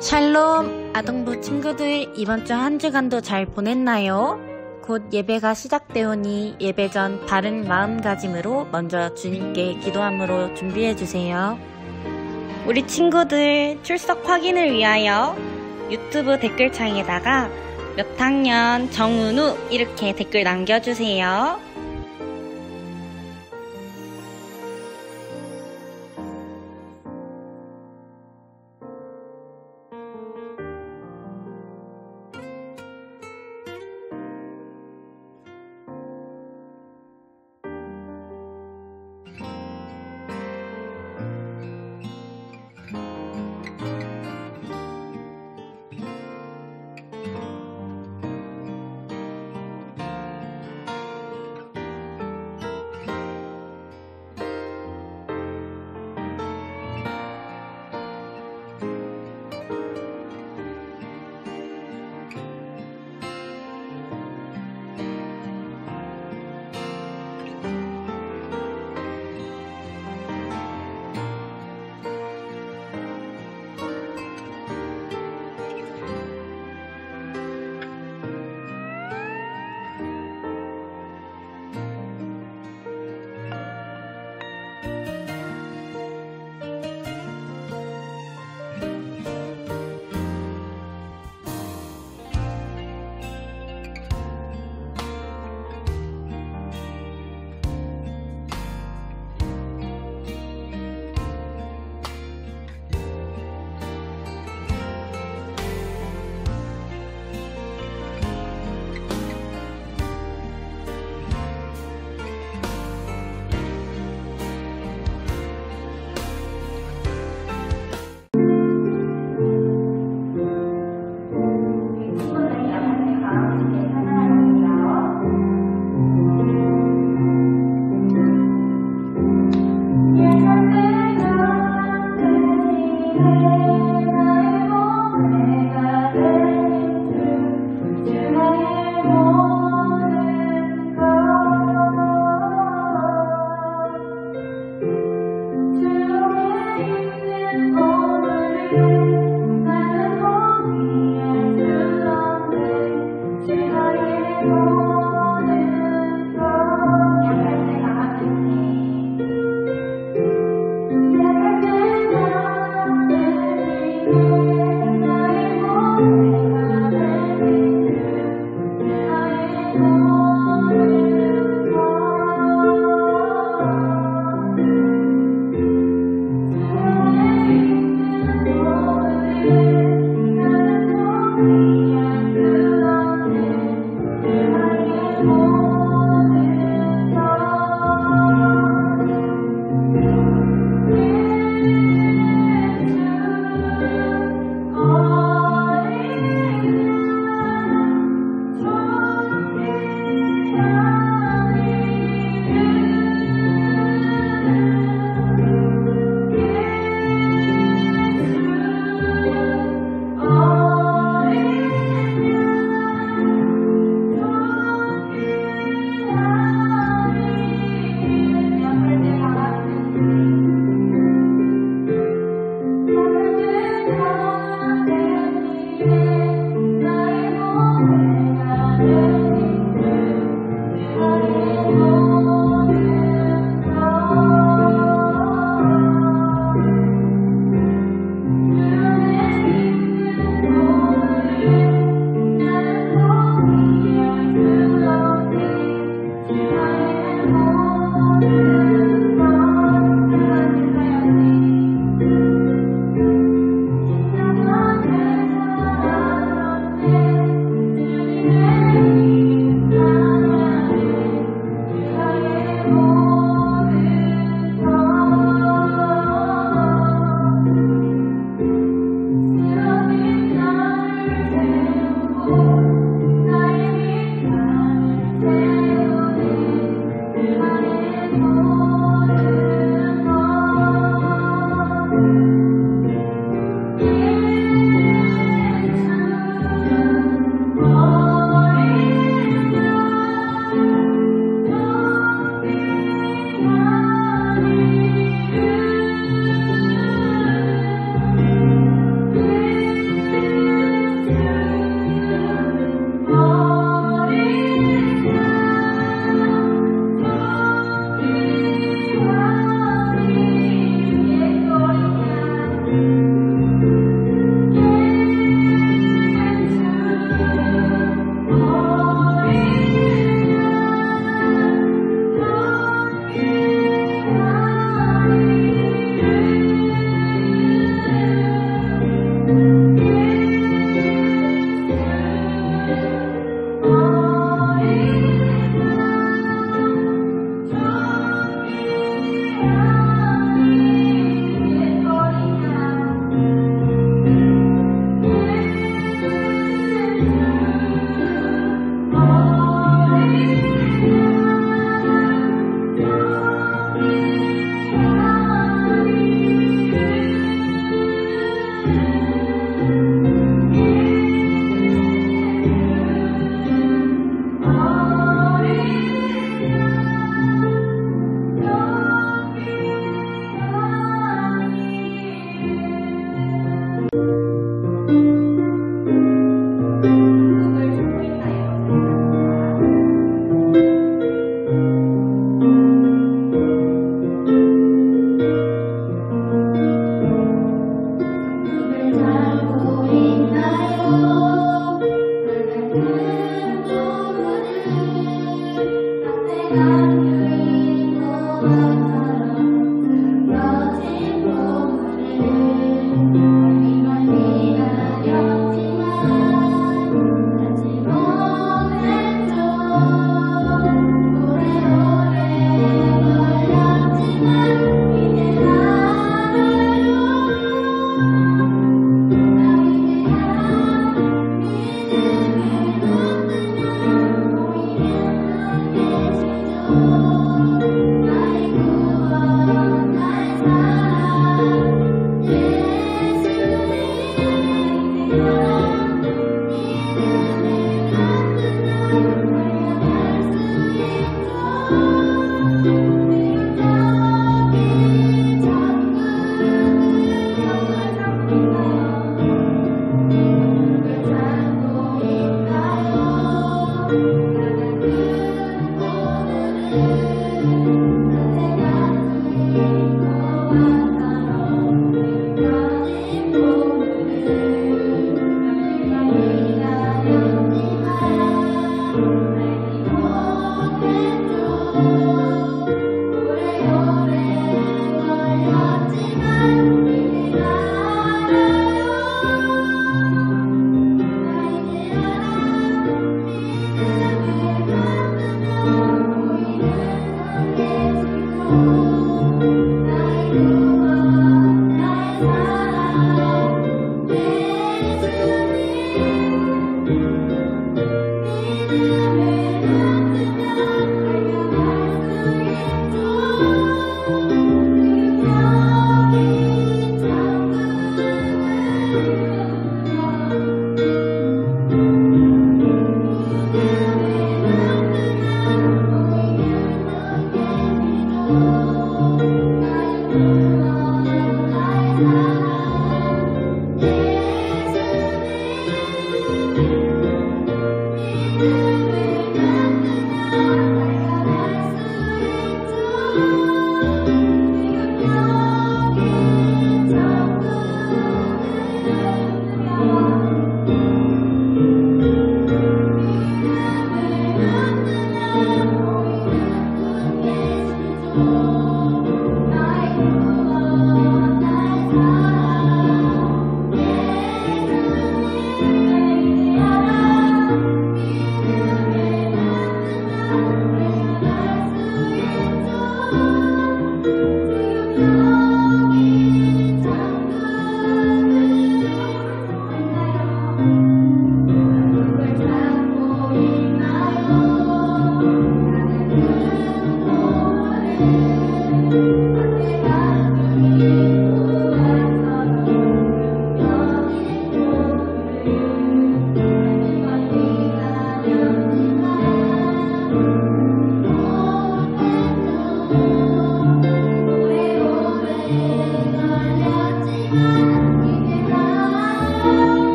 샬롬 아동부 친구들, 이번 주 한 주간도 잘 보냈나요? 곧 예배가 시작되오니 예배 전 바른 마음가짐으로 먼저 주님께 기도함으로 준비해주세요. 우리 친구들 출석 확인을 위하여 유튜브 댓글창에다가 몇 학년 정은우 이렇게 댓글 남겨주세요.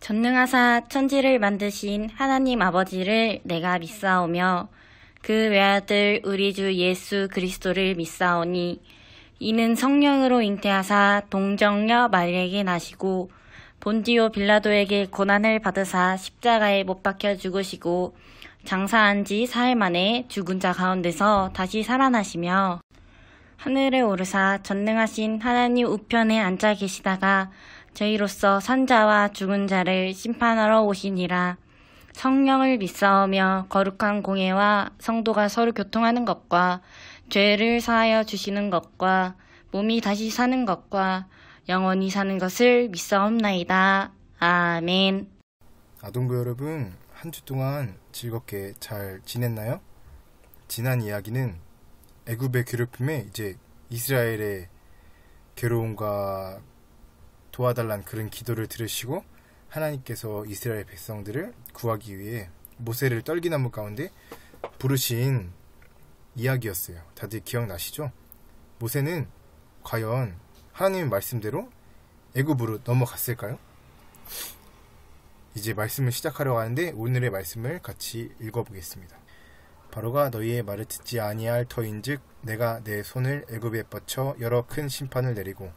전능하사 천지를 만드신 하나님 아버지를 내가 믿사오며 그 외아들 우리 주 예수 그리스도를 믿사오니 이는 성령으로 잉태하사 동정녀 마리에게 나시고 본디오 빌라도에게 고난을 받으사 십자가에 못 박혀 죽으시고 장사한 지 사흘 만에 죽은 자 가운데서 다시 살아나시며 하늘에 오르사 전능하신 하나님 우편에 앉아 계시다가 저희로서 산자와 죽은 자를 심판하러 오시니라. 성령을 믿사오며 거룩한 공예와 성도가 서로 교통하는 것과 죄를 사하여 주시는 것과 몸이 다시 사는 것과 영원히 사는 것을 믿사옵나이다. 아멘. 아동부 여러분, 한 주 동안 즐겁게 잘 지냈나요? 지난 이야기는 애굽의 괴롭힘에 이제 이스라엘의 괴로움과 도와달란 그런 기도를 들으시고 하나님께서 이스라엘 백성들을 구하기 위해 모세를 떨기나무 가운데 부르신 이야기였어요. 다들 기억나시죠? 모세는 과연 하나님의 말씀대로 애굽으로 넘어갔을까요? 이제 말씀을 시작하려고 하는데 오늘의 말씀을 같이 읽어보겠습니다. 바로가 너희의 말을 듣지 아니할 터인즉 내가 내 손을 애굽에 뻗쳐 여러 큰 심판을 내리고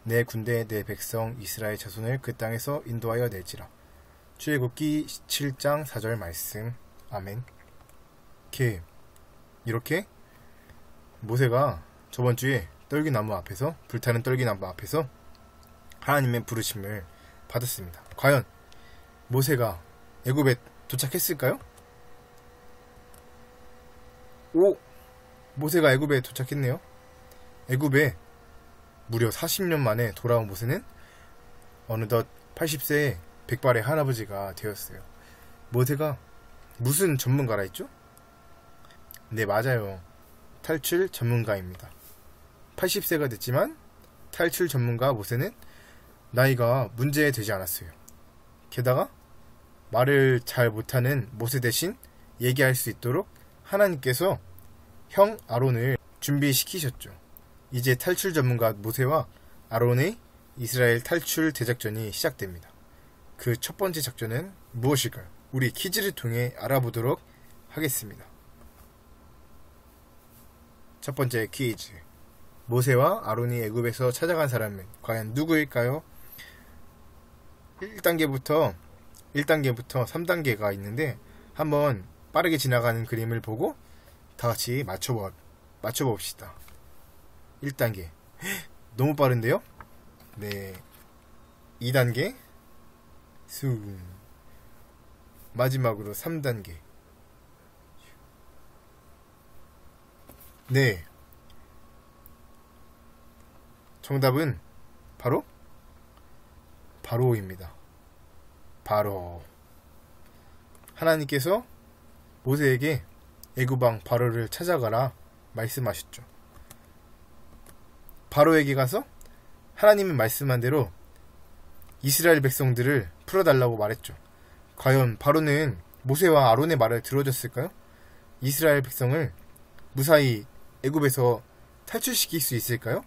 내 군대 내 백성 이스라엘 자손을 그 땅에서 인도하여 내지라. 출애굽기 7장 4절 말씀. 아멘. 이렇게 모세가 저번주에 떨기나무 앞에서 불타는 떨기나무 앞에서 하나님의 부르심을 받았습니다. 과연 모세가 애굽에 도착했을까요? 모세가 애굽에 도착했네요. 애굽에 무려 40년 만에 돌아온 모세는 어느덧 80세의 백발의 할아버지가 되었어요. 모세가 무슨 전문가라 했죠? 네, 맞아요. 탈출 전문가입니다. 80세가 됐지만 탈출 전문가 모세는 나이가 문제되지 않았어요. 게다가 말을 잘 못하는 모세 대신 얘기할 수 있도록 하나님께서 형 아론을 준비시키셨죠. 이제 탈출 전문가 모세와 아론의 이스라엘 탈출 대작전이 시작됩니다. 그 첫 번째 작전은 무엇일까요? 우리 퀴즈를 통해 알아보도록 하겠습니다. 첫 번째 퀴즈. 모세와 아론이 애굽에서 찾아간 사람은 과연 누구일까요? 1단계부터 3단계가 있는데 한번 빠르게 지나가는 그림을 보고 다 같이 맞춰봅시다. 1단계. 너무 빠른데요? 네. 2단계. 마지막으로 3단계. 네. 정답은 바로 바로입니다. 바로. 하나님께서 모세에게 애굽왕 바로를 찾아가라 말씀하셨죠. 바로에게 가서 하나님이 말씀한 대로 이스라엘 백성들을 풀어달라고 말했죠. 과연 바로는 모세와 아론의 말을 들어줬을까요? 이스라엘 백성을 무사히 애굽에서 탈출시킬 수 있을까요?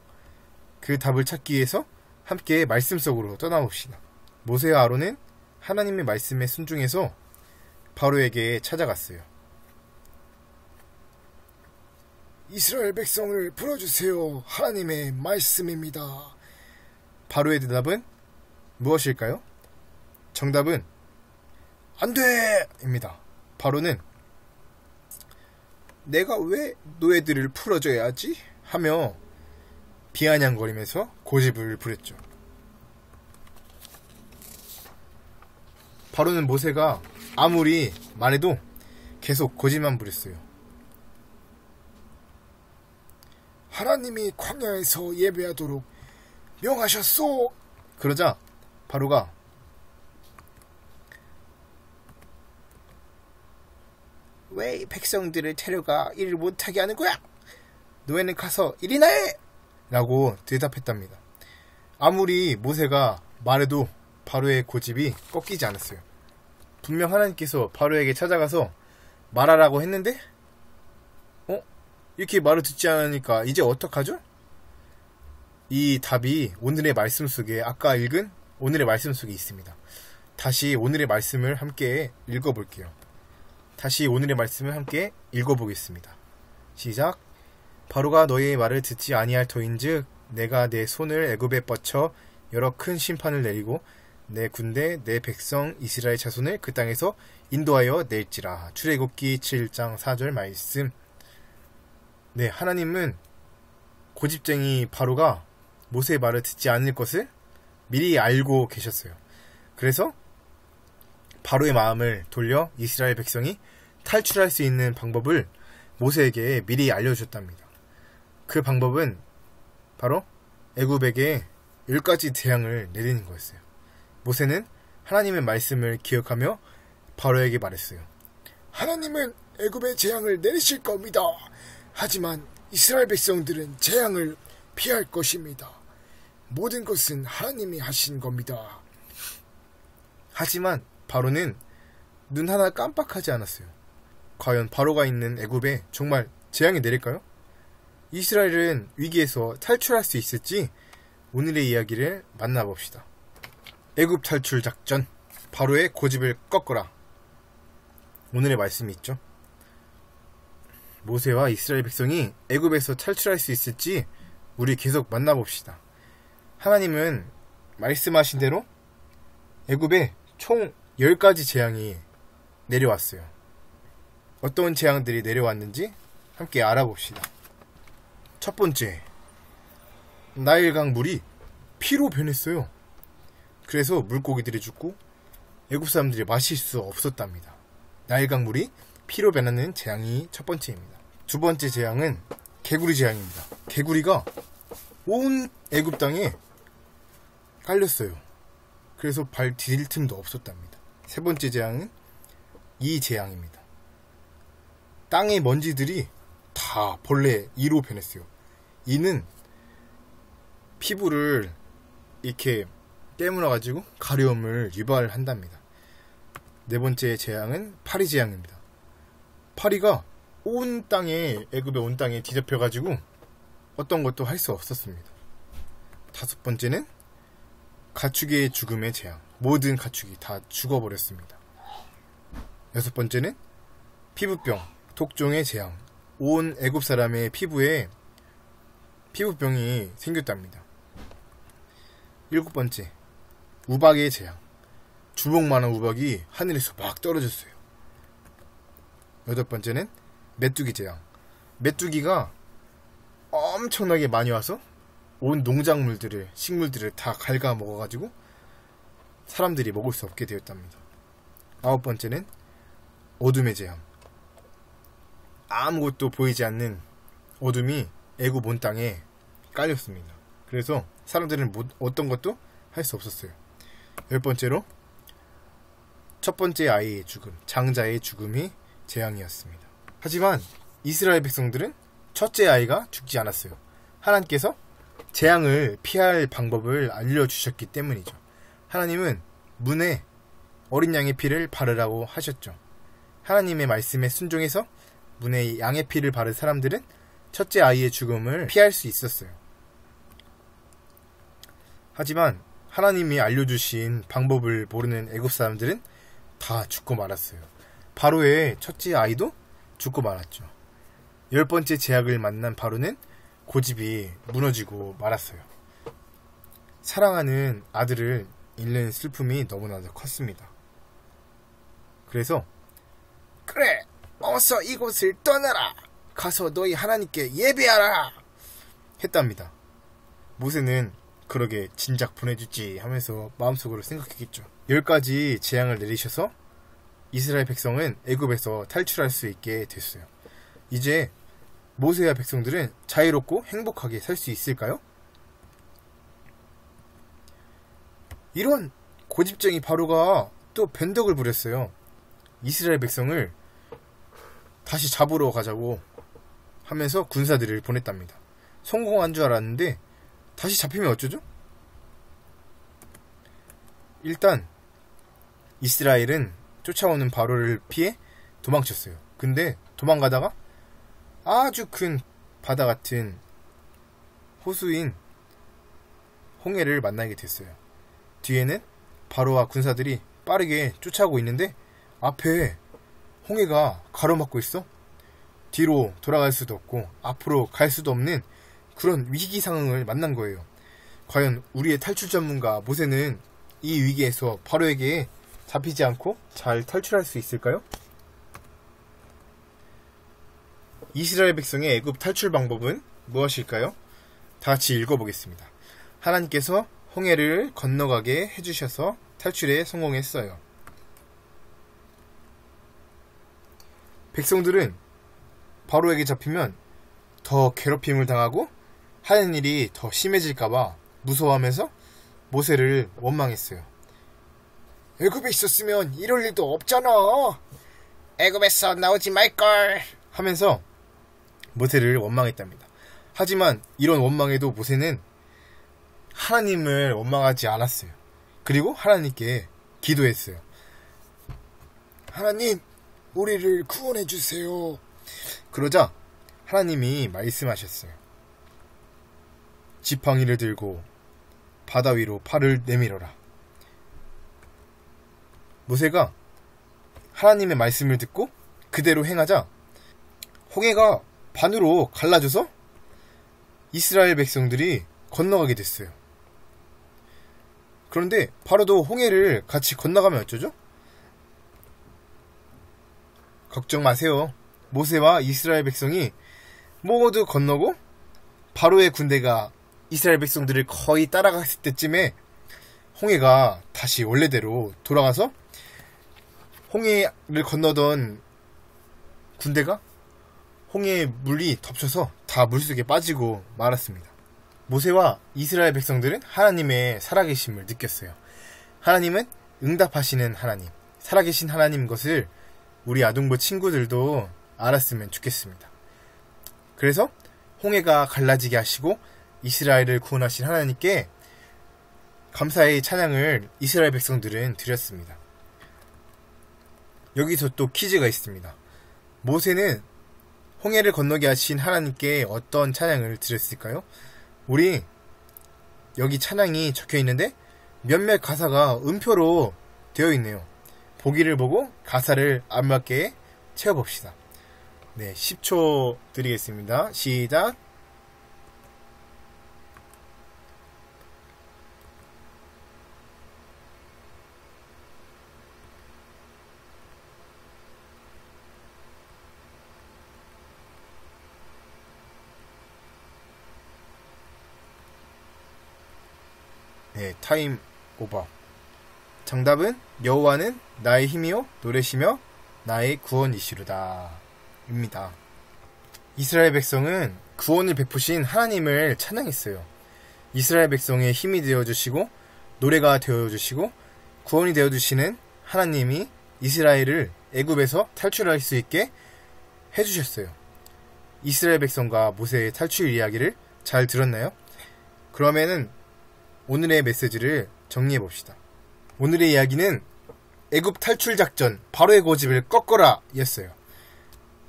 그 답을 찾기 위해서 함께 말씀 속으로 떠나봅시다. 모세와 아론은 하나님의 말씀에 순종해서 바로에게 찾아갔어요. 이스라엘 백성을 풀어주세요. 하나님의 말씀입니다. 바로의 대답은 무엇일까요? 정답은 안돼! 입니다. 바로는 내가 왜 노예들을 풀어줘야 하지? 하며 비아냥거리면서 고집을 부렸죠. 바로는 모세가 아무리 말해도 계속 고집만 부렸어요. 하나님이 광야에서 예배하도록 명하셨소. 그러자 바로가 왜 백성들을 데려가 일을 못하게 하는 거야? 너희는 가서 일이나 해! 라고 대답했답니다. 아무리 모세가 말해도 바로의 고집이 꺾이지 않았어요. 분명 하나님께서 바로에게 찾아가서 말하라고 했는데 이렇게 말을 듣지 않으니까 이제 어떡하죠? 이 답이 오늘의 말씀 속에 아까 읽은 오늘의 말씀 속에 있습니다. 다시 오늘의 말씀을 함께 읽어볼게요. 다시 오늘의 말씀을 함께 읽어보겠습니다. 시작. 바로가 너희의 말을 듣지 아니할 터인즉 내가 내 손을 애굽에 뻗쳐 여러 큰 심판을 내리고 내 군대 내 백성 이스라엘 자손을 그 땅에서 인도하여 낼지라. 출애굽기 7장 4절 말씀. 네, 하나님은 고집쟁이 바로가 모세의 말을 듣지 않을 것을 미리 알고 계셨어요. 그래서 바로의 마음을 돌려 이스라엘 백성이 탈출할 수 있는 방법을 모세에게 미리 알려주셨답니다. 그 방법은 바로 애굽에게 10가지 재앙을 내리는 거였어요. 모세는 하나님의 말씀을 기억하며 바로에게 말했어요. 하나님은 애굽의 재앙을 내리실 겁니다. 하지만 이스라엘 백성들은 재앙을 피할 것입니다. 모든 것은 하나님이 하신 겁니다. 하지만 바로는 눈 하나 깜빡하지 않았어요. 과연 바로가 있는 애굽에 정말 재앙이 내릴까요? 이스라엘은 위기에서 탈출할 수 있을지 오늘의 이야기를 만나봅시다. 애굽 탈출 작전, 바로의 고집을 꺾어라. 오늘의 말씀이 있죠. 모세와 이스라엘 백성이 애굽에서 탈출할 수 있을지 우리 계속 만나봅시다. 하나님은 말씀하신 대로 애굽에 총 10가지 재앙이 내려왔어요. 어떤 재앙들이 내려왔는지 함께 알아봅시다. 첫 번째, 나일강 물이 피로 변했어요. 그래서 물고기들이 죽고 애굽 사람들이 마실 수 없었답니다. 나일강 물이 피로 변하는 재앙이 첫 번째입니다. 두 번째 재앙은 개구리 재앙입니다. 개구리가 온 애굽 땅에 깔렸어요. 그래서 발 디딜 틈도 없었답니다. 세 번째 재앙은 이 재앙입니다. 땅의 먼지들이 다 벌레 이로 변했어요. 이는 피부를 이렇게 깨물어가지고 가려움을 유발한답니다. 네 번째 재앙은 파리 재앙입니다. 파리가 온 땅에, 애굽의 온 땅에 뒤덮여가지고 어떤 것도 할 수 없었습니다. 다섯 번째는 가축의 죽음의 재앙. 모든 가축이 다 죽어버렸습니다. 여섯 번째는 피부병, 독종의 재앙. 온 애굽 사람의 피부에 피부병이 생겼답니다. 일곱 번째, 우박의 재앙. 주먹만한 우박이 하늘에서 막 떨어졌어요. 여덟 번째는 메뚜기 재앙. 메뚜기가 엄청나게 많이 와서 온 농작물들을, 식물들을 다 갉아 먹어가지고 사람들이 먹을 수 없게 되었답니다. 아홉 번째는 어둠의 재앙. 아무것도 보이지 않는 어둠이 애굽 온 땅에 깔렸습니다. 그래서 사람들은 어떤 것도 할 수 없었어요. 열 번째로 첫 번째 아이의 죽음, 장자의 죽음이 재앙이었습니다. 하지만 이스라엘 백성들은 첫째 아이가 죽지 않았어요. 하나님께서 재앙을 피할 방법을 알려주셨기 때문이죠. 하나님은 문에 어린 양의 피를 바르라고 하셨죠. 하나님의 말씀에 순종해서 문에 양의 피를 바른 사람들은 첫째 아이의 죽음을 피할 수 있었어요. 하지만 하나님이 알려주신 방법을 모르는 애굽 사람들은 다 죽고 말았어요. 바로의 첫째 아이도 죽고 말았죠. 열 번째 재앙을 만난 바로는 고집이 무너지고 말았어요. 사랑하는 아들을 잃는 슬픔이 너무나도 컸습니다. 그래서 그래, 어서 이곳을 떠나라. 가서 너희 하나님께 예배하라 했답니다. 모세는 그러게 진작 보내주지 하면서 마음속으로 생각했겠죠. 10가지 재앙을 내리셔서 이스라엘 백성은 애굽에서 탈출할 수 있게 됐어요. 이제 모세와 백성들은 자유롭고 행복하게 살 수 있을까요? 이런 고집쟁이 바로가 또 변덕을 부렸어요. 이스라엘 백성을 다시 잡으러 가자고 하면서 군사들을 보냈답니다. 성공한 줄 알았는데 다시 잡히면 어쩌죠? 일단 이스라엘은 쫓아오는 바로를 피해 도망쳤어요. 근데 도망가다가 아주 큰 바다 같은 호수인 홍해를 만나게 됐어요. 뒤에는 바로와 군사들이 빠르게 쫓아오고 있는데 앞에 홍해가 가로막고 있어. 뒤로 돌아갈 수도 없고 앞으로 갈 수도 없는 그런 위기 상황을 만난 거예요. 과연 우리의 탈출 전문가 모세는 이 위기에서 바로에게 잡히지 않고 잘 탈출할 수 있을까요? 이스라엘 백성의 애굽 탈출 방법은 무엇일까요? 다 같이 읽어보겠습니다. 하나님께서 홍해를 건너가게 해주셔서 탈출에 성공했어요. 백성들은 바로에게 잡히면 더 괴롭힘을 당하고 하는 일이 더 심해질까봐 무서워하면서 모세를 원망했어요. 애굽에 있었으면 이럴 일도 없잖아. 애굽에서 나오지 말걸 하면서 모세를 원망했답니다. 하지만 이런 원망에도 모세는 하나님을 원망하지 않았어요. 그리고 하나님께 기도했어요. 하나님, 우리를 구원해 주세요. 그러자 하나님이 말씀하셨어요. 지팡이를 들고 바다 위로 팔을 내밀어라. 모세가 하나님의 말씀을 듣고 그대로 행하자 홍해가 반으로 갈라져서 이스라엘 백성들이 건너가게 됐어요. 그런데 바로도 홍해를 같이 건너가면 어쩌죠? 걱정 마세요. 모세와 이스라엘 백성이 모두 건너고 바로의 군대가 이스라엘 백성들을 거의 따라갔을 때쯤에 홍해가 다시 원래대로 돌아가서 홍해를 건너던 군대가 홍해에 물이 덮쳐서 다 물속에 빠지고 말았습니다. 모세와 이스라엘 백성들은 하나님의 살아계심을 느꼈어요. 하나님은 응답하시는 하나님, 살아계신 하나님 것을 우리 아동부 친구들도 알았으면 좋겠습니다. 그래서 홍해가 갈라지게 하시고 이스라엘을 구원하신 하나님께 감사의 찬양을 이스라엘 백성들은 드렸습니다. 여기서 또 퀴즈가 있습니다. 모세는 홍해를 건너게 하신 하나님께 어떤 찬양을 드렸을까요? 우리 여기 찬양이 적혀 있는데 몇몇 가사가 음표로 되어 있네요. 보기를 보고 가사를 알맞게 채워봅시다. 네, 10초 드리겠습니다. 시작. 네, 타임 오버. 정답은 여호와는 나의 힘이요 노래시며 나의 구원이시로다 입니다. 이스라엘 백성은 구원을 베푸신 하나님을 찬양했어요. 이스라엘 백성의 힘이 되어주시고 노래가 되어주시고 구원이 되어주시는 하나님이 이스라엘을 애굽에서 탈출할 수 있게 해주셨어요. 이스라엘 백성과 모세의 탈출 이야기를 잘 들었나요? 그러면은 오늘의 메시지를 정리해 봅시다. 오늘의 이야기는 애굽 탈출 작전 바로의 고집을 꺾어라 였어요.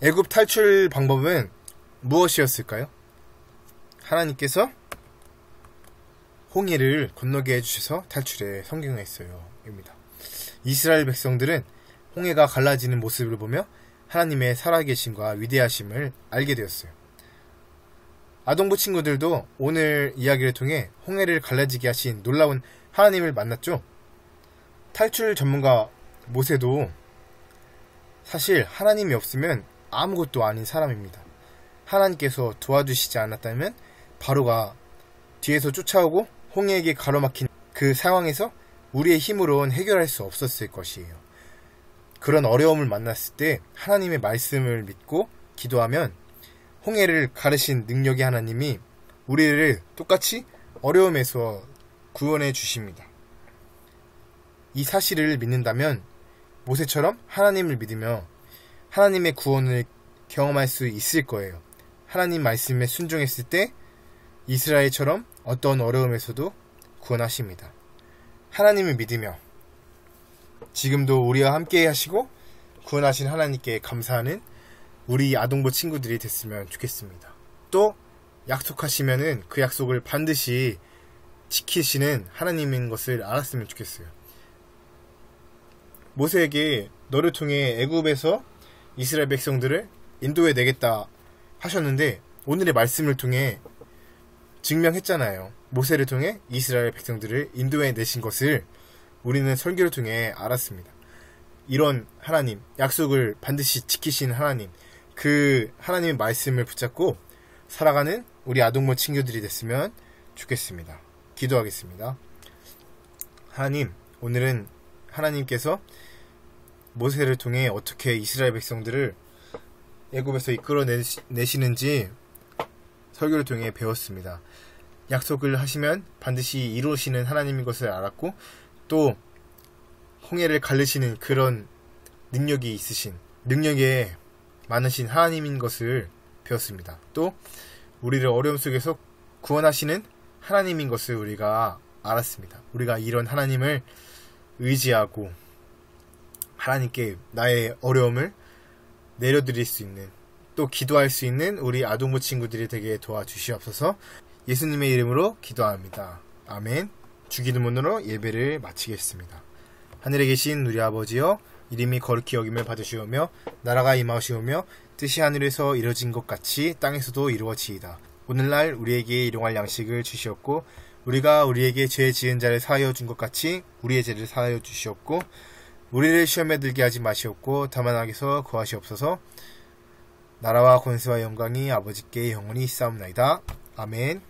애굽 탈출 방법은 무엇이었을까요? 하나님께서 홍해를 건너게 해주셔서 탈출에 성공했어요 입니다. 이스라엘 백성들은 홍해가 갈라지는 모습을 보며 하나님의 살아계심과 위대하심을 알게 되었어요. 아동부 친구들도 오늘 이야기를 통해 홍해를 갈라지게 하신 놀라운 하나님을 만났죠? 탈출 전문가 모세도 사실 하나님이 없으면 아무것도 아닌 사람입니다. 하나님께서 도와주시지 않았다면 바로가 뒤에서 쫓아오고 홍해에게 가로막힌 그 상황에서 우리의 힘으로는 해결할 수 없었을 것이에요. 그런 어려움을 만났을 때 하나님의 말씀을 믿고 기도하면 홍해를 가르신 능력의 하나님이 우리를 똑같이 어려움에서 구원해 주십니다. 이 사실을 믿는다면 모세처럼 하나님을 믿으며 하나님의 구원을 경험할 수 있을 거예요. 하나님 말씀에 순종했을 때 이스라엘처럼 어떤 어려움에서도 구원하십니다. 하나님을 믿으며 지금도 우리와 함께 하시고 구원하신 하나님께 감사하는 우리 아동부 친구들이 됐으면 좋겠습니다. 또 약속하시면은 그 약속을 반드시 지키시는 하나님인 것을 알았으면 좋겠어요. 모세에게 너를 통해 애굽에서 이스라엘 백성들을 인도해 내겠다 하셨는데 오늘의 말씀을 통해 증명했잖아요. 모세를 통해 이스라엘 백성들을 인도해 내신 것을 우리는 설교를 통해 알았습니다. 이런 하나님, 약속을 반드시 지키신 하나님, 그 하나님의 말씀을 붙잡고 살아가는 우리 아동모 친구들이 됐으면 좋겠습니다. 기도하겠습니다. 하나님, 오늘은 하나님께서 모세를 통해 어떻게 이스라엘 백성들을 애굽에서 이끌어내시는지 설교를 통해 배웠습니다. 약속을 하시면 반드시 이루시는 하나님인 것을 알았고 또 홍해를 가르시는 그런 능력이 있으신, 능력에 많으신 하나님인 것을 배웠습니다. 또 우리를 어려움 속에서 구원하시는 하나님인 것을 우리가 알았습니다. 우리가 이런 하나님을 의지하고 하나님께 나의 어려움을 내려드릴 수 있는, 또 기도할 수 있는 우리 아동부 친구들이 되게 도와주시옵소서. 예수님의 이름으로 기도합니다. 아멘. 주기도문으로 예배를 마치겠습니다. 하늘에 계신 우리 아버지여, 이름이 거룩히 여김을 받으시오며 나라가 임하시오며 뜻이 하늘에서 이루어진 것 같이 땅에서도 이루어지이다. 오늘날 우리에게 일용할 양식을 주시옵고 우리가 우리에게 죄 지은 자를 사하여 준 것 같이 우리의 죄를 사하여 주시옵고 우리를 시험에 들게 하지 마시옵고 다만 악에서 구하시옵소서. 나라와 권세와 영광이 아버지께 영원히 있사옵나이다. 아멘.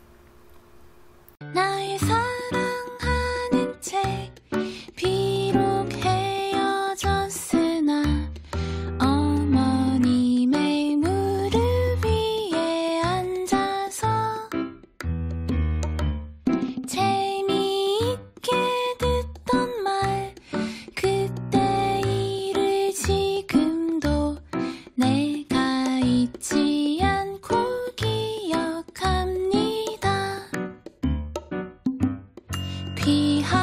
나의 사랑하는 책 비록 헤어졌으나 어머님의 무릎 위에 앉아서 재미있게 듣던 말 그때 일을 지금도 내가 잊지 않고 기억합니다. 귀한